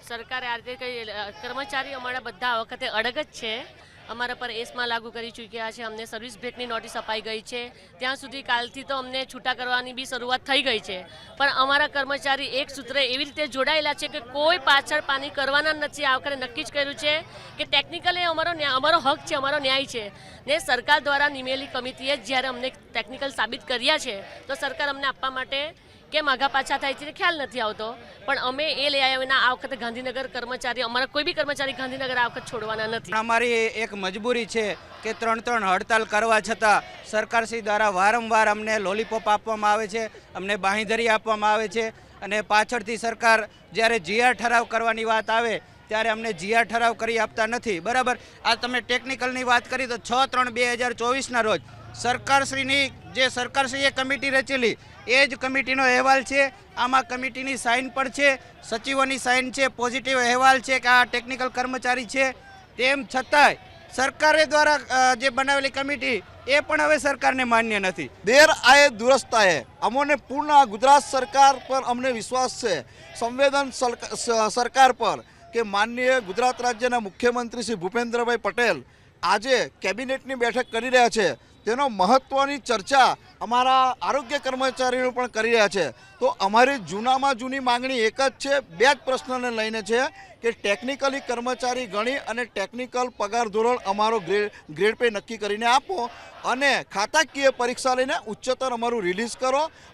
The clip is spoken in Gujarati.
સરકારે આ રીતે કંઈ કર્મચારી અમારા બધા આ વખતે અડગ જ છે. અમારા પર એસમાં લાગુ કરી ચૂક્યા છે. અમને સર્વિસ બ્રેકની નોટિસ અપાઈ ગઈ છે. ત્યાં સુધી કાલથી તો અમને છૂટા કરવાની બી શરૂઆત થઈ ગઈ છે. પણ અમારા કર્મચારી એક સૂત્રે એવી રીતે જોડાયેલા છે કે કોઈ પાછળ પાની કરવાના નથી. આ વખતે નક્કી જ કર્યું છે કે ટેકનિકલી અમારો હક છે, અમારો ન્યાય છે ને સરકાર દ્વારા નિમેલી કમિટીએ જ્યારે અમને ટેકનિકલ સાબિત કર્યા છે તો સરકાર અમને આપવા માટે કેમ આગા પાછા થાય છે ખ્યાલ નથી આવતો. પણ અમે એ લઈ આવ્યા વિના આ વખતે ગાંધીનગર કર્મચારી, અમારા કોઈ બી કર્મચારી ગાંધીનગર આ વખત છોડવાના નથી. અમારી એક મજબૂરી છે કે 3 હડતાલ કરવા છતાં સરકારશ્રી દ્વારા વારંવાર અમને લોલીપોપ આપવામાં આવે છે, અમને બાંહેધરી આપવામાં આવે છે અને પાછળથી સરકાર જ્યારે જીઆર ઠરાવ કરવાની વાત આવે ત્યારે અમને જીઆર ઠરાવ કરી આપતા નથી. બરાબર, આ તમે ટેકનિકલની વાત કરી તો 6/3/2024ના રોજ સરકારશ્રીએ કમિટી રચેલી એ જ કમિટીનો અહેવાલ છે. આમાં કમિટીની સાઇન પણ છે, સચિવોની સાઇન છે, પોઝિટિવ અહેવાલ છે કે આ ટેકનિકલ કર્મચારી છે. તેમ છતાંય સરકારે દ્વારા જે બનાવેલી કમિટી એ પણ હવે સરકારને માન્ય નથી. દેર આયે દુરસ્ત આયે. અમોને પૂર્ણ ગુજરાત સરકાર પર અમને વિશ્વાસ છે, સંવેદન સરકાર પર, કે માનનીય ગુજરાત રાજ્યના મુખ્યમંત્રી શ્રી ભૂપેન્દ્રભાઈ પટેલ આજે કેબિનેટની બેઠક કરી રહ્યા છે. તેનો મહત્ત્વની ચર્ચા અમારા આરોગ્ય કર્મચારીઓ પણ કરી રહ્યા છે. તો અમારી જૂનામાં જૂની માંગણી એક જ છે, 2 જ પ્રશ્નને લઈને છે કે ટેકનિકલી કર્મચારી ગણી અને ટેકનિકલ પગાર ધોરણ અમારો ગ્રેડ પે નક્કી કરીને આપો અને ખાતાકીય પરીક્ષા લઈને ઉચ્ચતર અમારું રિલીઝ કરો